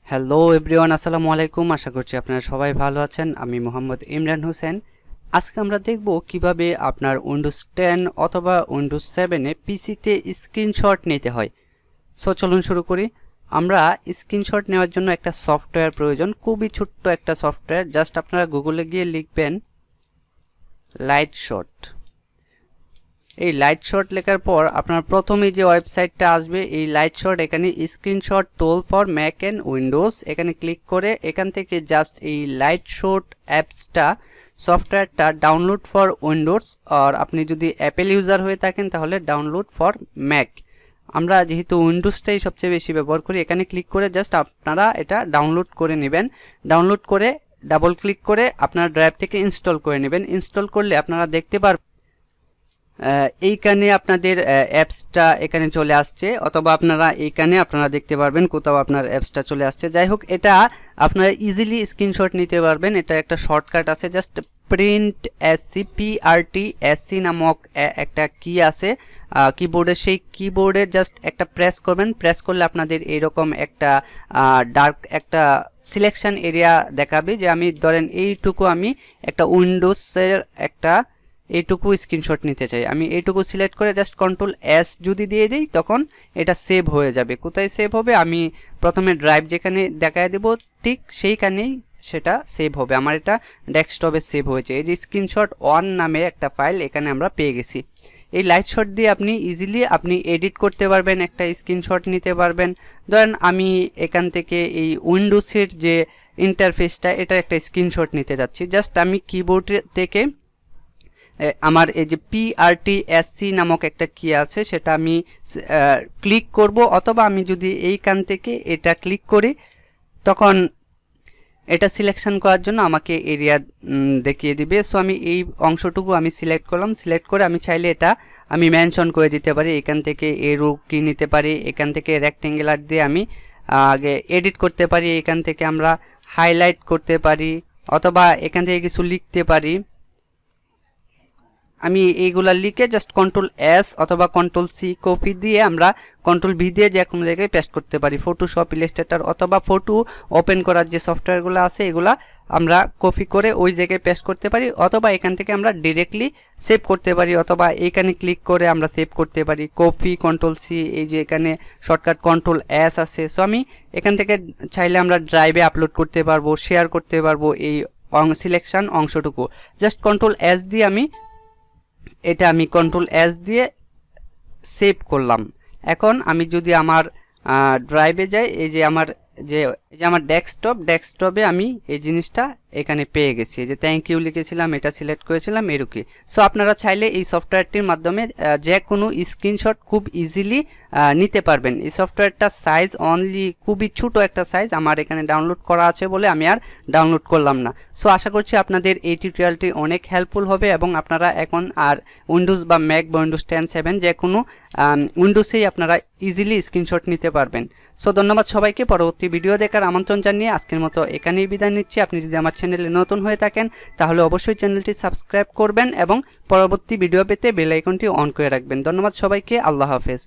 Hello everyone, আসসালামু আলাইকুম। আশা করছি আপনারা সবাই ভালো আছেন। আমি মোহাম্মদ ইমরান হোসেন। আজকে আমরা দেখব কিভাবে আপনার উইন্ডোজ 10 অথবা উইন্ডোজ 7 এ পিসিতে স্ক্রিনশট নিতে হয়। সো চলুন শুরু করি। আমরা স্ক্রিনশট নেওয়ার জন্য একটা সফটওয়্যার প্রয়োজন, খুবই ছোট্ট একটা সফটওয়্যার। জাস্ট আপনারা গুগলে গিয়ে লিখবেন লাইটশট। এই লাইটশট লেখার পর আপনার প্রথমে যে ওয়েবসাইটটা আসবে এই লাইটশট, এখানে screenshot tool for Mac and Windows, এখানে ক্লিক করে এখান থেকে জাস্ট এই লাইটশট অ্যাপসটা সফটওয়্যারটা ডাউনলোড ফর উইন্ডোজ, আর আপনি যদি অ্যাপেল ইউজার হয়ে থাকেন তাহলে ডাউনলোড ফর ম্যাক। আমরা যেহেতু উইন্ডোজটাই সবচেয়ে বেশি ব্যবহার করি, এখানে ক্লিক করে জাস্ট আপনারা এটা ডাউনলোড করে নেবেন। ডাউনলোড করে ডাবল ক্লিক করে আপনার ড্রাইভ থেকে ইনস্টল করে নেবেন। ইনস্টল করলে আপনারা দেখতে পারবেন এইখানে আপনাদের অ্যাপসটা এখানে চলে আসছে, অথবা আপনারা দেখতে পারবেন কোথাও আপনার অ্যাপসটা চলে আসছে। যাই হোক, এটা আপনারা ইজিলি স্ক্রিনশট নিতে পারবেন। এটা একটা শর্টকাট আছে, জাস্ট প্রিন্ট এসসি PRT-SC নামক একটা কি আছে কিবোর্ডে, সেই কিবোর্ডে জাস্ট একটা প্রেস করবেন। প্রেস করলে আপনাদের এরকম একটা ডার্ক একটা সিলেকশন এরিয়া দেখাবে, যে আমি ধরেন এইটুকু আমি একটা উইন্ডোজের একটা এইটুকু স্ক্রিনশট নিতে চাই। আমি এইটুকু সিলেক্ট করে জাস্ট Ctrl+S যদি দিয়ে দিই তখন এটা সেভ হয়ে যাবে। কোথায় সেভ হবে? আমি প্রথমে ড্রাইভ যেখানে দেখায় দেব ঠিক সেইখানেই সেটা সেভ হবে। আমার এটা ডেস্কটপে সেভ হয়েছে। এই যে স্ক্রিনশট 1 নামে একটা ফাইল এখানে আমরা পেয়ে গেছি। এই লাইটশট দিয়ে আপনি ইজিলি এডিট করতে পারবেন, একটা স্ক্রিনশট নিতে পারবেন। ধরেন আমি এখান থেকে এই উইন্ডোজের যে ইন্টারফেসটা, এটা একটা স্ক্রিনশট নিতে যাচ্ছি। জাস্ট আমি কিবোর্ড থেকে আমার এই যে PRT-SC নামক একটা কি আছে সেটা আমি ক্লিক করব, অথবা আমি যদি এইখান থেকে এটা ক্লিক করি তখন এটা সিলেকশন করার জন্য আমাকে এরিয়া দেখিয়ে দিবে। সো আমি এই অংশটুকু আমি সিলেক্ট করলাম। সিলেক্ট করে আমি চাইলে এটা আমি মেনশন করে দিতে পারি। এখান থেকে এরো কি নিতে পারি, এখান থেকে রেক্টেঙ্গুলার দিয়ে আমি আগে এডিট করতে পারি, এখান থেকে আমরা হাইলাইট করতে পারি, অথবা এখান থেকে কিছু লিখতে পারি। আমি এইগুলা লিখে জাস্ট Ctrl+S অথবা Ctrl+C কপি দিয়ে আমরা Ctrl+V দিয়ে যে কোনো জায়গায় পেস্ট করতে পারি। ফটোশপ, ইলাস্ট্রেটর অথবা ফটো ওপেন করার যে সফটওয়্যারগুলো আছে এগুলা আমরা কপি করে ওই জায়গায় পেস্ট করতে পারি, অথবা এখান থেকে আমরা ডিরেক্টলি সেভ করতে পারি, অথবা এইখানে ক্লিক করে আমরা সেভ করতে পারি। কপি, Ctrl+C, এই যে এখানে শর্টকাট Ctrl+S আছে। সো আমি এখান থেকে চাইলে আমরা ড্রাইভে আপলোড করতে পারবো, শেয়ার করতে পারবো এই সিলেকশন অংশটুকু। জাস্ট Ctrl+S দিয়ে আমি Ctrl+S দিয়ে সেভ করলাম। এখন আমি যদি আমার ড্রাইভে যাই, এই যে আমার ডেস্কটপে আমি এই জিনিসটা এখানে পেয়ে গেছি। এই যে থ্যাংক ইউ লিখেছিলাম, এটা সিলেক্ট করেছিলাম এরকম। সো আপনারা চাইলে এই সফটওয়্যারটির মাধ্যমে যে কোনো স্ক্রিনশট খুব ইজিলি নিতে পারবেন। এই সফটওয়্যারটা সাইজ অনলি খুবই ছোট একটা সাইজ, আমার এখানে ডাউনলোড করা আছে বলে আমি আর ডাউনলোড করলাম না। সো আশা করছি আপনাদের এই টিউটোরিয়ালটি অনেক হেল্পফুল হবে, এবং আপনারা এখন আর উইন্ডোজ বা ম্যাক বা উইন্ডোজ 10, 7 যে কোনো উইন্ডোজেই আপনারা ইজিলি স্ক্রিনশট নিতে পারবেন। সো ধন্যবাদ সবাইকে। পরবর্তী ভিডিও দেখার আমন্ত্রণ জানিয়ে আজকের মতো এখানেই বিদায় নিচ্ছি। আপনি যদি আমার চ্যানেলে নতুন হয়ে থাকেন তাহলে অবশ্যই চ্যানেলটি সাবস্ক্রাইব করবেন এবং পরবর্তী ভিডিও পেতে বেল আইকনটি অন করে রাখবেন। ধন্যবাদ সবাইকে। আল্লাহ হাফেজ।